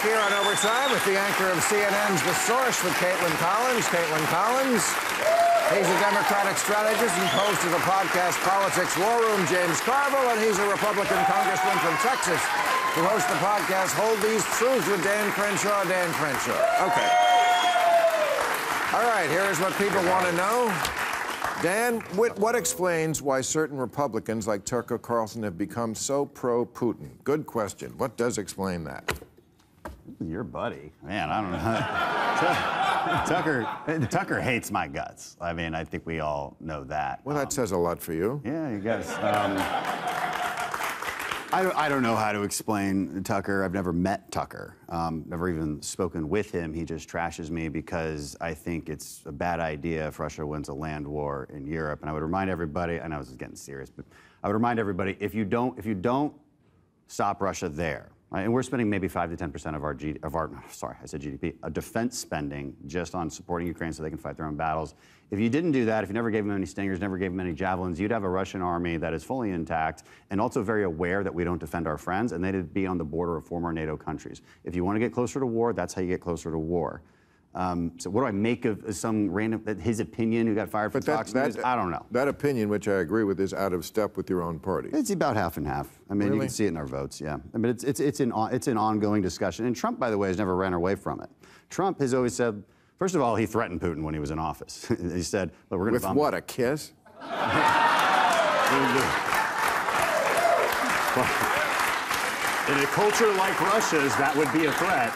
here on Overtime with the anchor of CNN's The Source with Kaitlan Collins. Kaitlan Collins. He's a Democratic strategist and host of the podcast Politics War Room, James Carville, and he's a Republican congressman from Texas who hosts the podcast Hold These Truths with Dan Crenshaw. Dan Crenshaw. Okay. All right, here's what people want to know. Dan, what explains why certain Republicans like Tucker Carlson have become so pro-Putin? Good question. What does explain that? Your buddy. Man, I don't know. Tucker hates my guts. I mean, I think we all know that. Well, that says a lot for you. Yeah, you guys. I don't know how to explain Tucker. I've never met Tucker. Never even spoken with him. He just trashes me because I think it's a bad idea if Russia wins a land war in Europe. And I would remind everybody, I know this is getting serious, but I would remind everybody, if you don't stop Russia there, right, and we're spending maybe 5 to 10% of our GDP, defense spending just on supporting Ukraine so they can fight their own battles. If you didn't do that, if you never gave them any Stingers, never gave them any Javelins, you'd have a Russian army that is fully intact and also very aware that we don't defend our friends, and they'd be on the border of former NATO countries. If you want to get closer to war, that's how you get closer to war. So what do I make of some random, his opinion who got fired from Fox News? I don't know. That opinion, which I agree with, is out of step with your own party. It's about half and half. I mean, really? You can see it in our votes, yeah. I mean, it's an ongoing discussion. And Trump, by the way, has never ran away from it. Trump has always said, first of all, he threatened Putin when he was in office. He said, "Look, we're going to bomb." With what, a kiss? In a culture like Russia's, that would be a threat.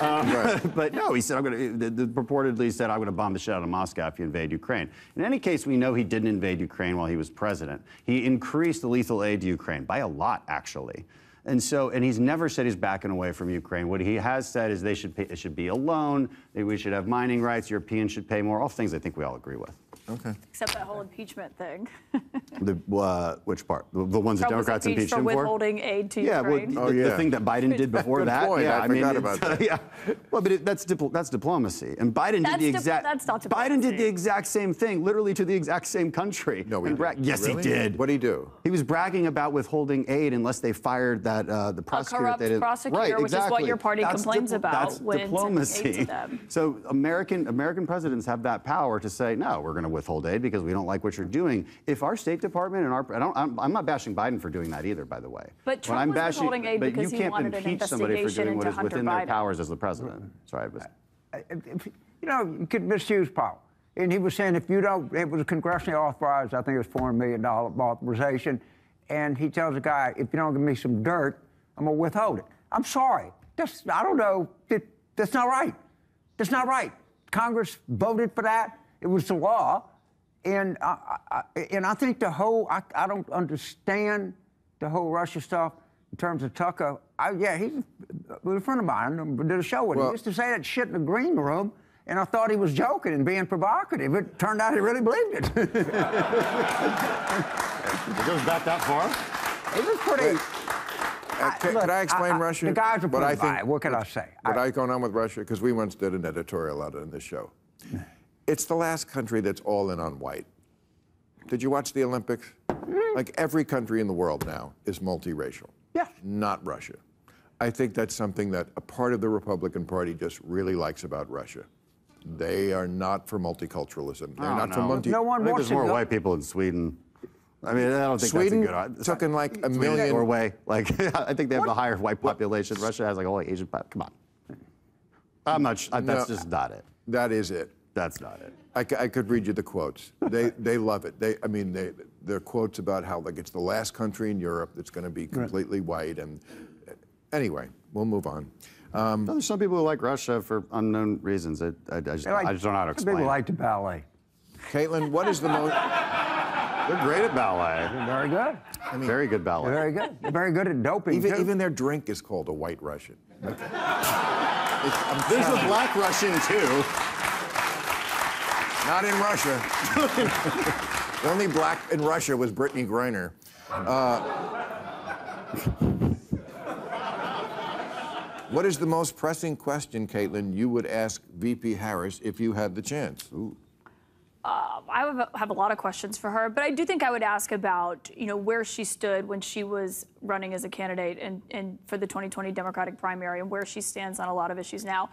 Right. But no, he said, purportedly said, "I'm going to bomb the shit out of Moscow if you invade Ukraine." In any case, we know he didn't invade Ukraine while he was president. He increased the lethal aid to Ukraine by a lot, actually. And he's never said he's backing away from Ukraine. What he has said is it should be a loan, we should have mining rights, Europeans should pay more, all things I think we all agree with. Okay. Except that whole impeachment thing. Which part? The ones that Democrats impeached him for? Withholding aid to Ukraine. Well, the thing that Biden did before that. Point. Yeah, I forgot about that. Yeah. Well, but that's diplomacy. And Biden did the exact. That's not diplomacy. Biden did the exact same thing, literally to the exact same country. No, he didn't. Yes, really? he did. What did he do? He was bragging about withholding aid unless they fired that the prosecutor. A corrupt prosecutor, right, exactly. which is what your party complains about. That's when diplomacy. aid to them. So American presidents have that power to say, no, we're going to withhold aid because we don't like what you're doing. If our State Department and I'm not bashing Biden for doing that either, by the way. But Trump was withholding aid because he wanted an investigation into Hunter within Biden. their powers as the president. Sorry, you know, you could misuse power. And he was saying if you don't, it was congressionally authorized, I think it was $4 million authorization. And he tells the guy, if you don't give me some dirt, I'm going to withhold it. I'm sorry. I don't know. That's not right. That's not right. Congress voted for that. It was the law. And I think the whole, I don't understand the whole Russia stuff in terms of Tucker. He's a friend of mine, did a show with him. He used to say that shit in the green room, and I thought he was joking and being provocative. It turned out he really believed it. It goes back that far? It was pretty... Could I explain Russia? The guys are pretty bad. What can I say? What's going on with Russia? Because we once did an editorial on it in this show. It's the last country that's all in on white. Did you watch the Olympics? Like every country in the world now is multiracial. Yeah. Not Russia. I think that's something that a part of the Republican Party just really likes about Russia. They are not for multiculturalism. They're not for No one I think wants there's more to white people in Sweden. I mean, I don't think Sweden that's a good... took in like a million... Norway. Like, I think they have the higher white population. Russia has like a whole Asian... Come on. I'm not... That's just not it. That is it. That's not it. I could read you the quotes. They love it. They're quotes about how like it's the last country in Europe that's going to be completely white. And anyway, we'll move on. There's some people who like Russia for unknown reasons. I just don't know how to explain. People like the ballet. Kaitlan, what is the most? They're great at ballet. They're very good. I mean, very good ballet. They're very good. They're very good at doping too. Even their drink is called a White Russian. There's a Black Russian too. Not in Russia. The only black in Russia was Brittany Griner. What is the most pressing question, Kaitlan, you would ask VP Harris if you had the chance? Ooh. I have a lot of questions for her, but I do think I would ask about, where she stood when she was running as a candidate and for the 2020 Democratic primary and where she stands on a lot of issues now.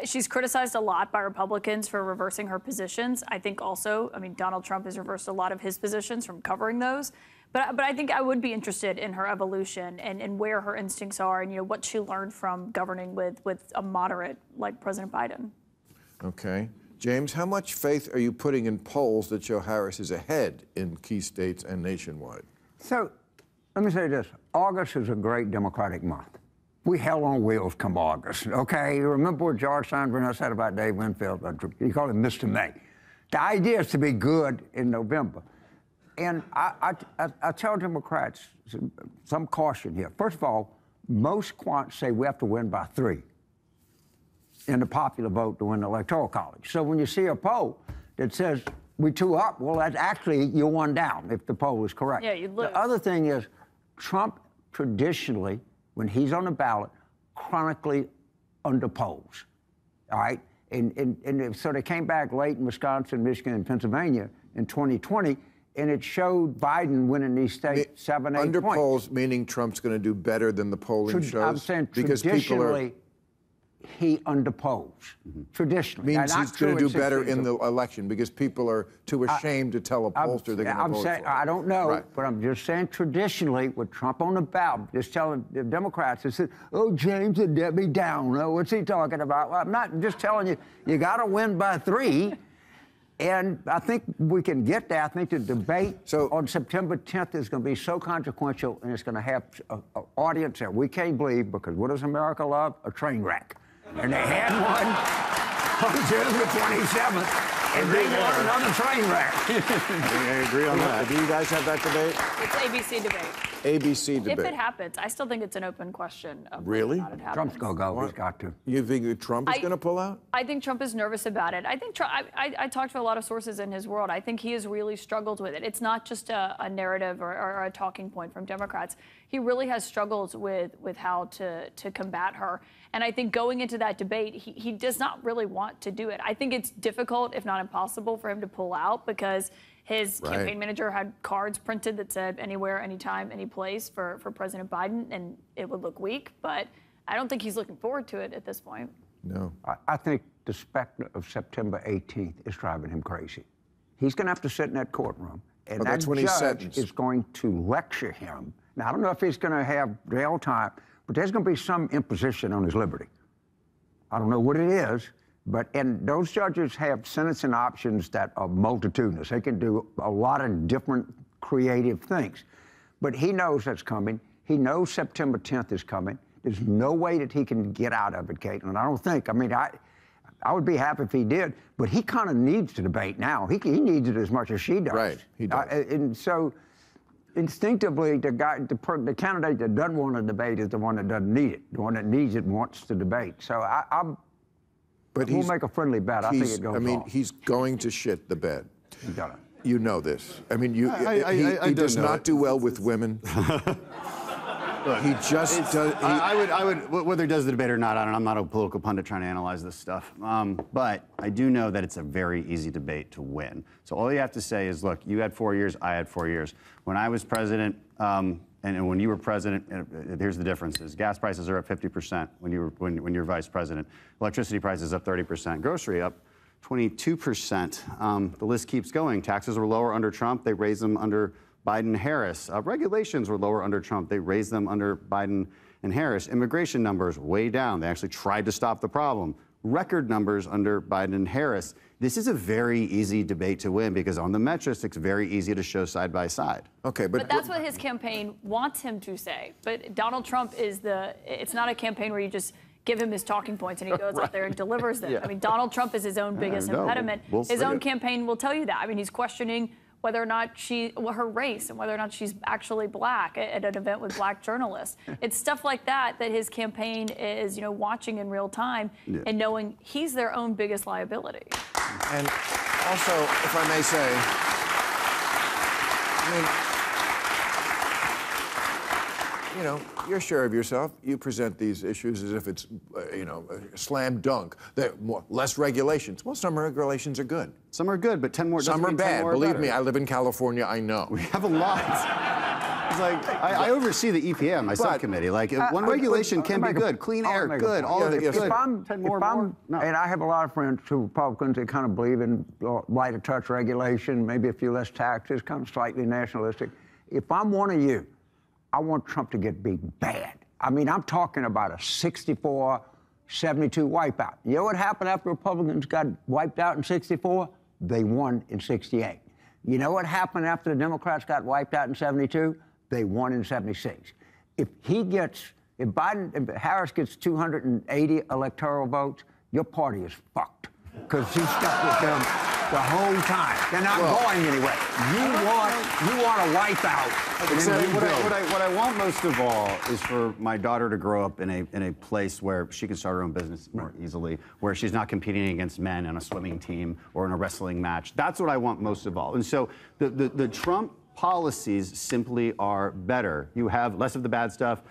She's criticized a lot by Republicans for reversing her positions. I think also, Donald Trump has reversed a lot of his positions from covering those. But I think I would be interested in her evolution and where her instincts are and, what she learned from governing with a moderate like President Biden. Okay. James, how much faith are you putting in polls that show Harris is ahead in key states and nationwide? So, let me say this. August is a great Democratic month. We hell on wheels come August, okay? You remember what George Steinbrenner said about Dave Winfield? He called him Mr. May. The idea is to be good in November. And I tell Democrats some caution here. First of all, most quants say we have to win by 3 in the popular vote to win the Electoral College. So when you see a poll that says we 2 up, well, that's actually you're 1 down if the poll is correct. Yeah, you'd lose. The other thing is Trump traditionally, when he's on the ballot, chronically underpolls, all right? And so they came back late in Wisconsin, Michigan, and Pennsylvania in 2020, and it showed Biden winning these states 7, 8 points. Underpolls meaning Trump's going to do better than the polling shows? I'm saying traditionally, he underpolls. Traditionally. Means he's going to do better in the election because people are too ashamed to tell a pollster they're going to vote for. I don't know, right. But I'm just saying traditionally, with Trump on the ballot, just telling the Democrats, they said, oh, James and Debbie down. Oh, what's he talking about? Well, I'm not just telling you, you got to win by 3. And I think we can get there. I think the debate on September 10th is going to be so consequential, and it's going to have an audience that we can't believe, because what does America love? A train wreck. And they had one on June the 27th, and they want another train wreck. I agree on that. Do you guys have that debate? It's ABC debate. ABC debate. If it happens, I still think it's an open question of really? whether or not it happens. Trump's going to go. He's got to. You think Trump is going to pull out? I think Trump is nervous about it. I think I talked to a lot of sources in his world. I think he has really struggled with it. It's not just a narrative or a talking point from Democrats. He really has struggled with how to combat her. And I think going into that debate, he does not really want to do it. I think it's difficult, if not impossible, for him to pull out because his campaign manager had cards printed that said anywhere, anytime, any place for President Biden, and it would look weak. But I don't think he's looking forward to it at this point. No. I think the specter of September 18th is driving him crazy. He's going to have to sit in that courtroom, and that judge is going to lecture him. Now, I don't know if he's going to have jail time, but there's going to be some imposition on his liberty. I don't know what it is, and those judges have sentencing options that are multitudinous. They can do a lot of different creative things. But he knows that's coming. He knows September 10th is coming. There's no way that he can get out of it, Kaitlan. I don't think. I mean, I would be happy if he did, but he kind of needs to debate now. He needs it as much as she does. Right, he does. And so instinctively, the candidate that doesn't want to debate is the one that doesn't need it. The one that needs it wants to debate. So we'll make a friendly bet. I think it goes off. He's going to shit the bed. He's got it. You know this. I mean, he does not do well with women. Look, he just does. I would, whether he does the debate or not, I don't know. I'm not a political pundit trying to analyze this stuff. But I do know that it's a very easy debate to win. So all you have to say is, look, you had 4 years, I had 4 years. When I was president, and when you were president, here's the differences. Gas prices are up 50% when you're vice president. Electricity prices up 30%. Grocery up 22%. The list keeps going. Taxes were lower under Trump. They raised them under Biden and Harris. Regulations were lower under Trump. They raised them under Biden and Harris. Immigration numbers way down. They actually tried to stop the problem. Record numbers under Biden and Harris. This is a very easy debate to win because on the metrics, it's very easy to show side by side. Okay, but that's what his campaign wants him to say. But Donald Trump it's not a campaign where you just give him his talking points and he goes out there and delivers them. Yeah. I mean, Donald Trump is his own biggest impediment. His own campaign will tell you that. I mean, he's questioning whether or not her race and whether or not she's actually black at an event with black journalists. It's stuff like that his campaign is, watching in real time and knowing he's their own biggest liability. And also, if I may say, you know, you're sure of yourself. You present these issues as if it's, you know, a slam dunk. Less regulations. Well, some regulations are good. Some are good, but 10 more doesn't Some are mean 10 bad. more Believe better. me, I live in California. I know. We have a lot. It's like, I oversee the EPA on my subcommittee. Like, one regulation can be good. Clean air, good. All of it, good. 10 more. No. And I have a lot of friends who are Republicans that kind of believe in lighter touch regulation, maybe a few less taxes, kind of slightly nationalistic. If I'm one of you, I want Trump to get beat bad. I mean, I'm talking about a 64-72 wipeout. You know what happened after Republicans got wiped out in 64? They won in 68. You know what happened after the Democrats got wiped out in 72? They won in 76. If Harris gets 280 electoral votes, your party is fucked. Because he's stuck with them the whole time. They're not going anywhere. You want a wipeout. So what I want most of all is for my daughter to grow up in a place where she can start her own business more easily, where she's not competing against men on a swimming team or in a wrestling match. That's what I want most of all. And so the Trump policies simply are better. You have less of the bad stuff,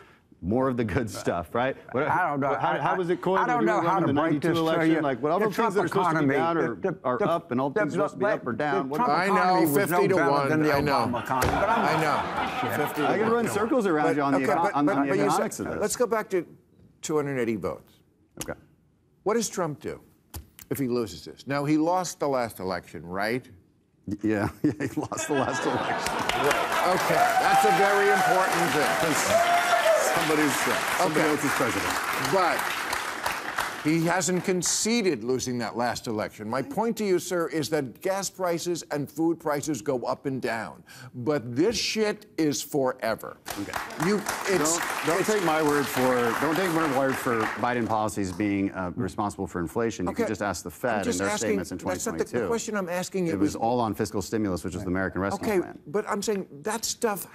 more of the good stuff, right? I don't know. How was it coined? I don't know how to break this to you. Like, what all the things that are supposed to be down are up, and all things supposed to be up or down. I know, 50 to 1. I know. I know. 50 to 1. I can run circles around you on the economics of this. Let's go back to 280 votes. Okay. What does Trump do if he loses this? Now, he lost the last election, right? Yeah, he lost the last election. Right. Okay, that's a very important thing. Somebody else is president. But he hasn't conceded losing that last election. My point to you, sir, is that gas prices and food prices go up and down. But this shit is forever. Okay. Don't take my word for Biden policies being responsible for inflation. You can just ask the Fed and their statements in 2022. That's not the question I'm asking. It was all on fiscal stimulus, which is the American Rescue Plan. But I'm saying that stuff,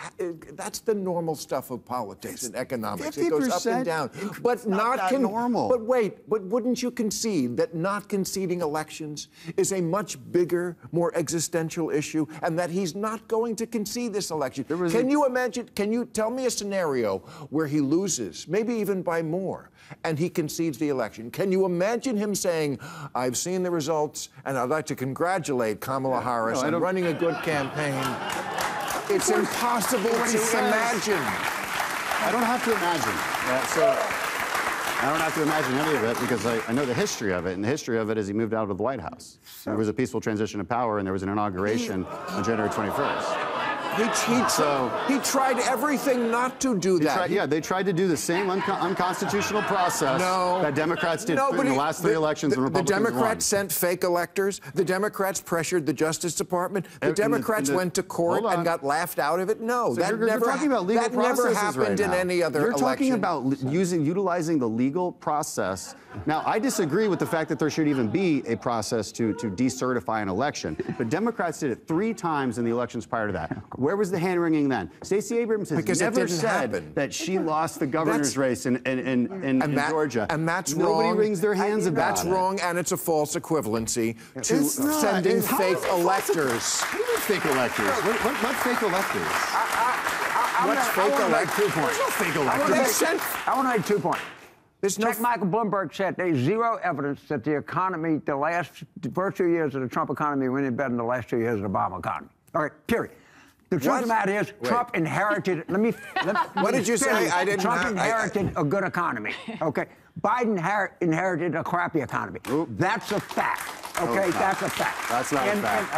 that's the normal stuff of politics and economics. 50%, it goes up and down. But not normal. But wait, but wouldn't you concede that not conceding elections is a much bigger, more existential issue, and that he's not going to concede this election? Can you imagine, can you tell me a scenario where he loses, maybe even by more, and he concedes the election? Can you imagine him saying, I've seen the results, and I'd like to congratulate Kamala Harris on running a good campaign? It's impossible to imagine. I don't have to imagine. I don't have to imagine any of it because I know the history of it, and the history of it is he moved out of the White House. There was a peaceful transition of power, and there was an inauguration on January 21st. He tried everything not to do that. They tried to do the same unconstitutional process that Democrats did in the last three elections when Republicans won. The Democrats sent fake electors. The Democrats pressured the Justice Department. The Democrats went to court and got laughed out of it. No, that never happened in any other election. You're talking about utilizing the legal process. Now, I disagree with the fact that there should even be a process to decertify an election, but Democrats did it 3 times in the elections prior to that. Where was the hand-wringing then? Stacey Abrams has never said that she lost the governor's race in Georgia. And that's wrong. Nobody wrings their hands about it. That's wrong, and it's a false equivalency to sending fake electors. What do you mean fake electors? What fake electors? What's fake electors? 2 points. There's no fake electors. I want to make 2 points. Check Michael Bloomberg said there's zero evidence that the economy, the first 2 years of the Trump economy went in better than the last 2 years of the Obama economy. All right, period. The truth of the matter is, Trump inherited. What did you say? Trump inherited a good economy. Okay, Biden inherited a crappy economy. That's a fact. Okay, that's a fact. That's not a fact.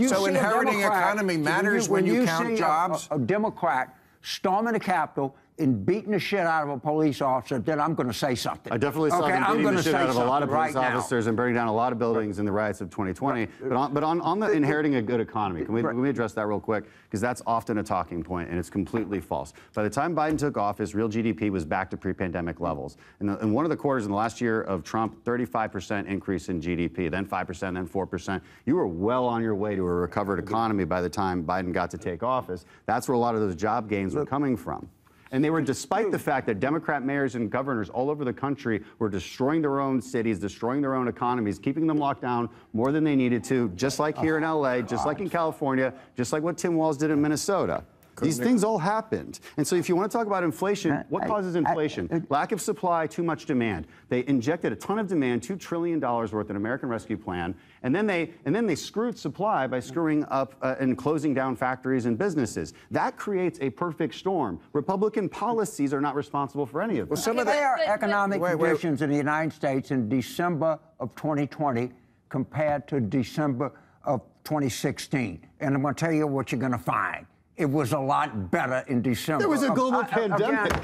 So inheriting economy matters when you count jobs? A Democrat storming the Capitol and beating the shit out of a police officer, then I'm going to say something. I definitely saw them beating the shit out of a lot of police officers and burning down a lot of buildings in the riots of 2020. But on the inheriting a good economy, can we address that real quick? Because that's often a talking point, and it's completely false. By the time Biden took office, real GDP was back to pre-pandemic levels. In one of the quarters in the last year of Trump, 35% increase in GDP, then 5%, then 4%. You were well on your way to a recovered economy by the time Biden got to take office. That's where a lot of those job gains were coming from. And they were despite the fact that Democrat mayors and governors all over the country were destroying their own cities, destroying their own economies, keeping them locked down more than they needed to, just like here in LA, just like in California, just like what Tim Walz did in Minnesota. These things all happened. And so if you want to talk about inflation, what causes inflation? Lack of supply, too much demand. They injected a ton of demand, $2 trillion worth in American Rescue Plan, and then they screwed supply by screwing up and closing down factories and businesses. That creates a perfect storm. Republican policies are not responsible for any of that. Well, some of the economic conditions in the United States in December of 2020 compared to December of 2016. And I'm going to tell you what you're going to find. It was a lot better in December. There was a global pandemic.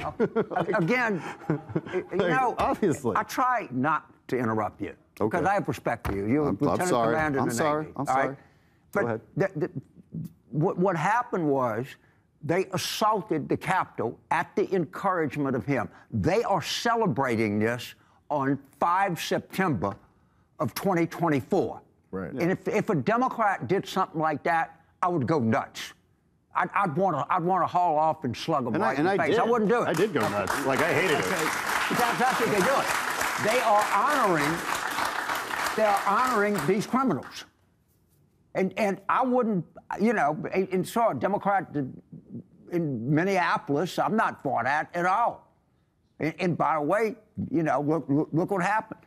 Again, you know, obviously. I try not to interrupt you because I have respect for you. You're Lieutenant Commander in the Navy. I'm sorry. But what happened was they assaulted the Capitol at the encouragement of him. They are celebrating this on 5 September of 2024. Right. And if a Democrat did something like that, I would go nuts. I'd want to haul off and slug them right in the face. I wouldn't do it. I did go nuts. Like, I hated it. That's what they do. They are honoring these criminals. And I wouldn't, you know, and so a Democrat in Minneapolis, I'm not for that at all. And by the way, you know, look what happened.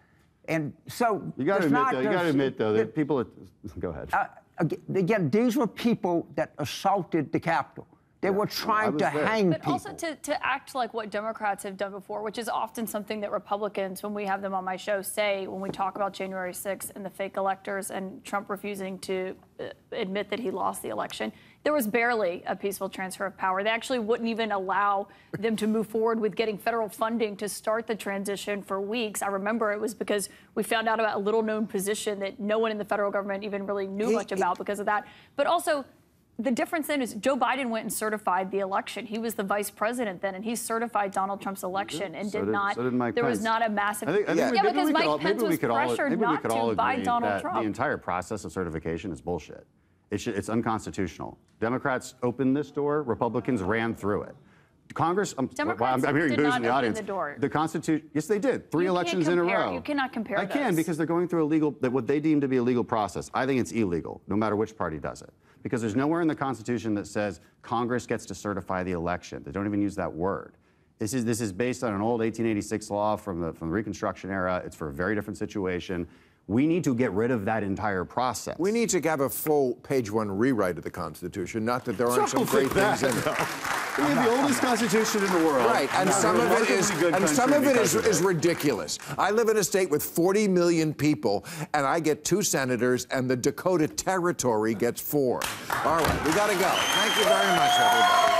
And so you got to admit though that people go ahead. Again, these were people that assaulted the Capitol. They were trying to hang people. But also to act like what Democrats have done before, which is often something that Republicans, when we have them on my show, say when we talk about January 6th and the fake electors and Trump refusing to admit that he lost the election. There was barely a peaceful transfer of power. They actually wouldn't even allow them to move forward with getting federal funding to start the transition for weeks. I remember it was because we found out about a little-known position that no one in the federal government even really knew much about because of that. But also, the difference then is Joe Biden went and certified the election. He was the vice president then, and he certified Donald Trump's election and so did Mike there Pence. was not a massive. Because Mike Pence was pressured not to by Donald Trump. The entire process of certification is bullshit. It's unconstitutional. Democrats opened this door. Republicans ran through it. Congress, I'm hearing boos in the audience. The Constitution, yes, they did. 3 elections in a row. You cannot compare those. I can, because they're going through what they deem to be a legal process. I think it's illegal, no matter which party does it. Because there's nowhere in the Constitution that says Congress gets to certify the election. They don't even use that word. This is based on an old 1886 law from the Reconstruction era. It's for a very different situation. We need to get rid of that entire process. We need to have a full page 1 rewrite of the Constitution. Not that there aren't some great things in it. We have the oldest Constitution in the world. Right, and some of it is ridiculous. I live in a state with 40 million people, and I get 2 senators, and the Dakota Territory gets 4. All right, we got to go. Thank you very much, everybody.